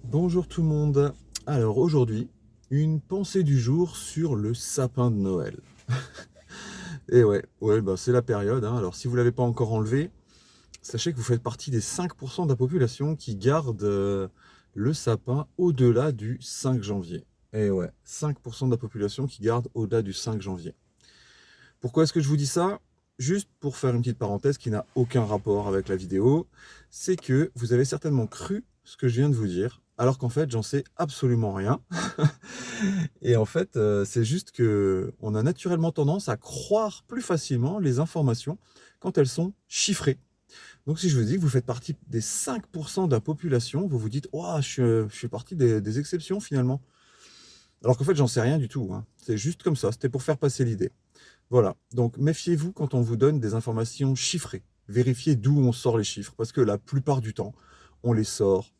Bonjour tout le monde. Alors aujourd'hui, une pensée du jour sur le sapin de Noël. Et ouais, bah c'est la période, hein. Alors si vous ne l'avez pas encore enlevé, sachez que vous faites partie des 5% de la population qui garde le sapin au-delà du 5 janvier. Et ouais, 5% de la population qui garde au-delà du 5 janvier. Pourquoi est-ce que je vous dis ça? Juste pour faire une petite parenthèse qui n'a aucun rapport avec la vidéo, c'est que vous avez certainement cru ce que je viens de vous dire, alors qu'en fait, j'en sais absolument rien. Et en fait, c'est juste que on a naturellement tendance à croire plus facilement les informations quand elles sont chiffrées. Donc si je vous dis que vous faites partie des 5% de la population, vous vous dites: «Ouah, je fais partie des exceptions finalement». Alors qu'en fait, j'en sais rien du tout, hein. C'est juste comme ça, c'était pour faire passer l'idée. Voilà, donc méfiez-vous quand on vous donne des informations chiffrées. Vérifiez d'où on sort les chiffres, parce que la plupart du temps, on les sort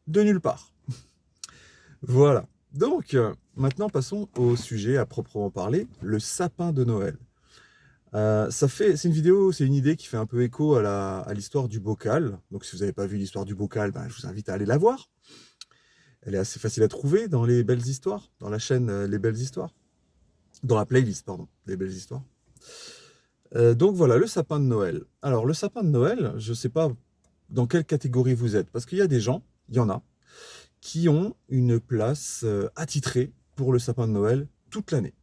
de nulle part. Voilà. Donc, maintenant passons au sujet à proprement parler, le sapin de Noël. C'est une vidéo, c'est une idée qui fait un peu écho à l'histoire du bocal. Donc si vous n'avez pas vu l'histoire du bocal, ben, je vous invite à aller la voir. Elle est assez facile à trouver dans les belles histoires, dans la chaîne Les Belles Histoires. Dans la playlist, pardon, Les Belles Histoires. Donc voilà, le sapin de Noël. Alors le sapin de Noël, je ne sais pas dans quelle catégorie vous êtes, parce qu'il y a des gens, il y en a, qui ont une place attitrée pour le sapin de Noël toute l'année.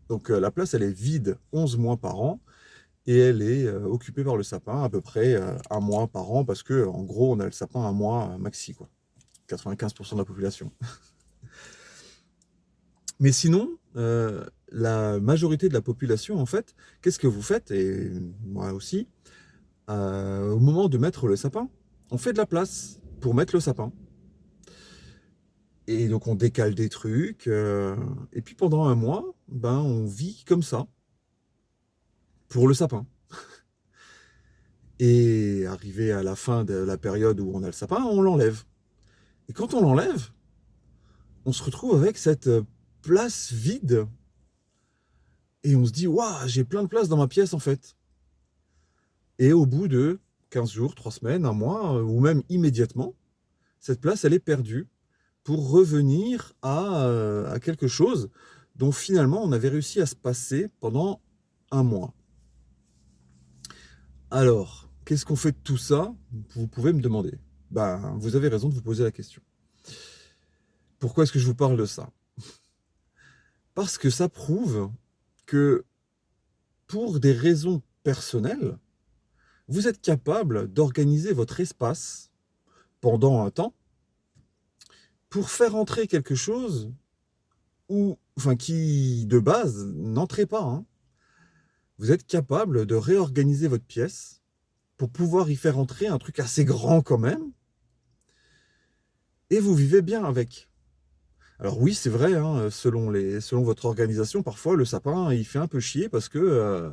Donc la place, elle est vide 11 mois par an, et elle est occupée par le sapin à peu près un mois par an, parce que en gros, on a le sapin un mois maxi, quoi. 95% de la population. Mais sinon, la majorité de la population, en fait, qu'est-ce que vous faites? Et moi aussi, au moment de mettre le sapin, on fait de la place pour mettre le sapin. Et donc on décale des trucs. Et puis pendant un mois, ben, on vit comme ça pour le sapin. Et arrivé à la fin de la période où on a le sapin, on l'enlève. Et quand on l'enlève, on se retrouve avec cette place vide. Et on se dit, waouh, j'ai plein de place dans ma pièce en fait. Et au bout de 15 jours, 3 semaines, un mois, ou même immédiatement, cette place, elle est perdue pour revenir à quelque chose dont finalement on avait réussi à se passer pendant un mois. Alors, qu'est-ce qu'on fait de tout ça? Vous pouvez me demander. Ben, vous avez raison de vous poser la question. Pourquoi est-ce que je vous parle de ça? Parce que ça prouve que pour des raisons personnelles, vous êtes capable d'organiser votre espace pendant un temps pour faire entrer quelque chose qui de base n'entrait pas, hein. Vous êtes capable de réorganiser votre pièce pour pouvoir y faire entrer un truc assez grand quand même, et vous vivez bien avec. Alors oui, c'est vrai, hein, selon votre organisation, parfois le sapin, il fait un peu chier parce que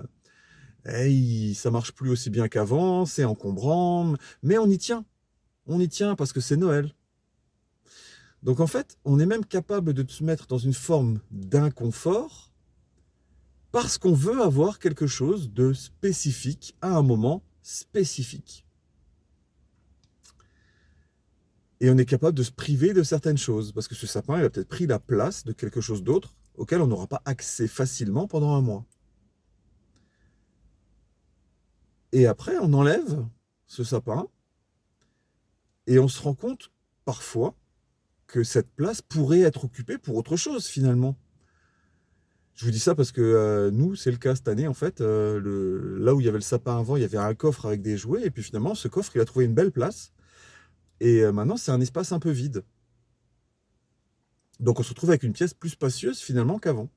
ça marche plus aussi bien qu'avant, c'est encombrant, mais on y tient parce que c'est Noël. Donc en fait, on est même capable de se mettre dans une forme d'inconfort parce qu'on veut avoir quelque chose de spécifique à un moment spécifique. Et on est capable de se priver de certaines choses, parce que ce sapin, il a peut-être pris la place de quelque chose d'autre auquel on n'aura pas accès facilement pendant un mois. Et après, on enlève ce sapin et on se rend compte parfois que cette place pourrait être occupée pour autre chose finalement. Je vous dis ça parce que nous, c'est le cas cette année en fait. Là où il y avait le sapin avant, il y avait un coffre avec des jouets, et puis finalement, ce coffre, il a trouvé une belle place. Et maintenant, c'est un espace un peu vide. Donc on se retrouve avec une pièce plus spacieuse finalement qu'avant.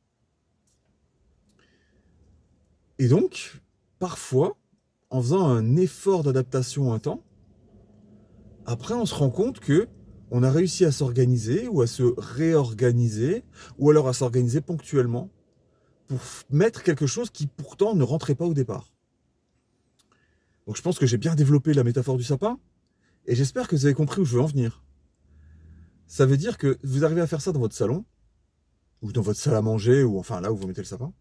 Et donc, parfois, en faisant un effort d'adaptation un temps, après on se rend compte que on a réussi à s'organiser ou à se réorganiser, ou alors à s'organiser ponctuellement pour mettre quelque chose qui pourtant ne rentrait pas au départ. Donc je pense que j'ai bien développé la métaphore du sapin, et j'espère que vous avez compris où je veux en venir. Ça veut dire que vous arrivez à faire ça dans votre salon, ou dans votre salle à manger, ou enfin là où vous mettez le sapin.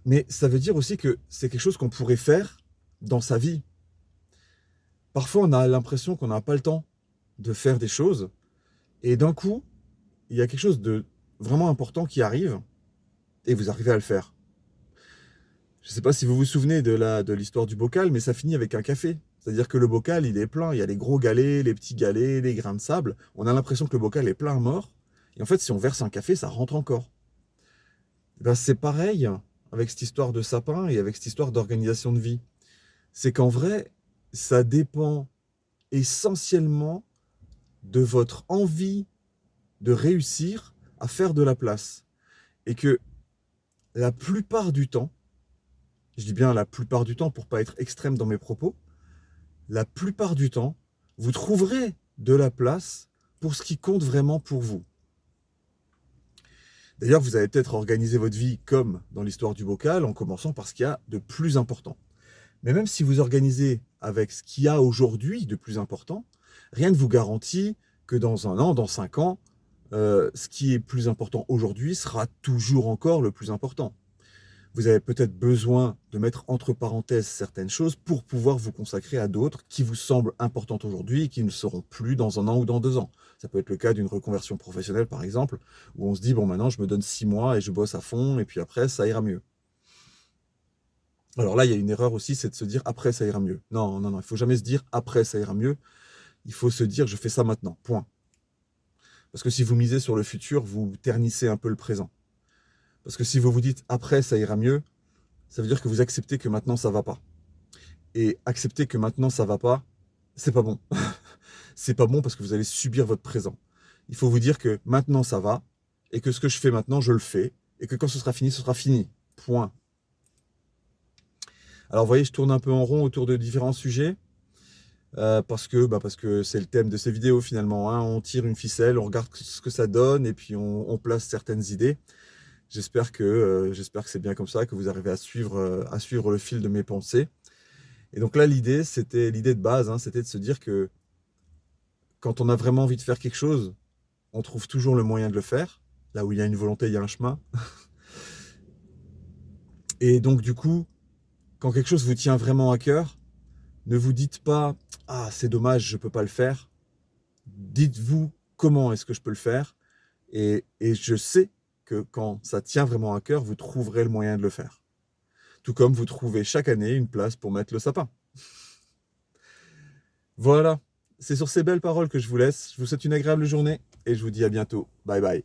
Mais ça veut dire aussi que c'est quelque chose qu'on pourrait faire dans sa vie. Parfois, on a l'impression qu'on n'a pas le temps de faire des choses, Et d'un coup, il y a quelque chose de vraiment important qui arrive, et vous arrivez à le faire. Je ne sais pas si vous vous souvenez de l'histoire du bocal, mais ça finit avec un café. C'est-à-dire que le bocal, il est plein. Il y a les gros galets, les petits galets, les grains de sable. On a l'impression que le bocal est plein à mort. Et en fait, si on verse un café, ça rentre encore. Eh ben, c'est pareil avec cette histoire de sapin et avec cette histoire d'organisation de vie. C'est qu'en vrai, ça dépend essentiellement de votre envie de réussir à faire de la place. Et que la plupart du temps, je dis bien la plupart du temps pour pas être extrême dans mes propos, la plupart du temps, vous trouverez de la place pour ce qui compte vraiment pour vous. D'ailleurs, vous avez peut-être organisé votre vie comme dans l'histoire du bocal, en commençant par ce qu'il y a de plus important. Mais même si vous organisez avec ce qu'il y a aujourd'hui de plus important, rien ne vous garantit que dans un an, dans 5 ans, ce qui est plus important aujourd'hui sera toujours encore le plus important. Vous avez peut-être besoin de mettre entre parenthèses certaines choses pour pouvoir vous consacrer à d'autres qui vous semblent importantes aujourd'hui et qui ne le seront plus dans un an ou dans 2 ans. Ça peut être le cas d'une reconversion professionnelle, par exemple, où on se dit, bon, maintenant, je me donne 6 mois et je bosse à fond, et puis après, ça ira mieux. Alors là, il y a une erreur aussi, c'est de se dire, après, ça ira mieux. Non, non, non, il ne faut jamais se dire, après, ça ira mieux. Il faut se dire, je fais ça maintenant, point. Parce que si vous misez sur le futur, vous ternissez un peu le présent. Parce que si vous vous dites, après, ça ira mieux, ça veut dire que vous acceptez que maintenant, ça va pas. Et accepter que maintenant ça va pas, c'est pas bon. C'est pas bon parce que vous allez subir votre présent. Il faut vous dire que maintenant ça va, et que ce que je fais maintenant, je le fais, et que quand ce sera fini, ce sera fini. Point. Alors vous voyez, je tourne un peu en rond autour de différents sujets, parce que c'est le thème de ces vidéos finalement, hein. On tire une ficelle, on regarde ce que ça donne, et puis on place certaines idées. J'espère que c'est bien comme ça, que vous arrivez à suivre le fil de mes pensées. Et donc là, l'idée de base, hein, c'était de se dire que quand on a vraiment envie de faire quelque chose, on trouve toujours le moyen de le faire. Là où il y a une volonté, il y a un chemin. Et donc du coup, quand quelque chose vous tient vraiment à cœur, ne vous dites pas «Ah, c'est dommage, je ne peux pas le faire». Dites-vous «Comment est-ce que je peux le faire?» et je sais que quand ça tient vraiment à cœur, vous trouverez le moyen de le faire. Tout comme vous trouvez chaque année une place pour mettre le sapin. Voilà, c'est sur ces belles paroles que je vous laisse. Je vous souhaite une agréable journée et je vous dis à bientôt. Bye bye.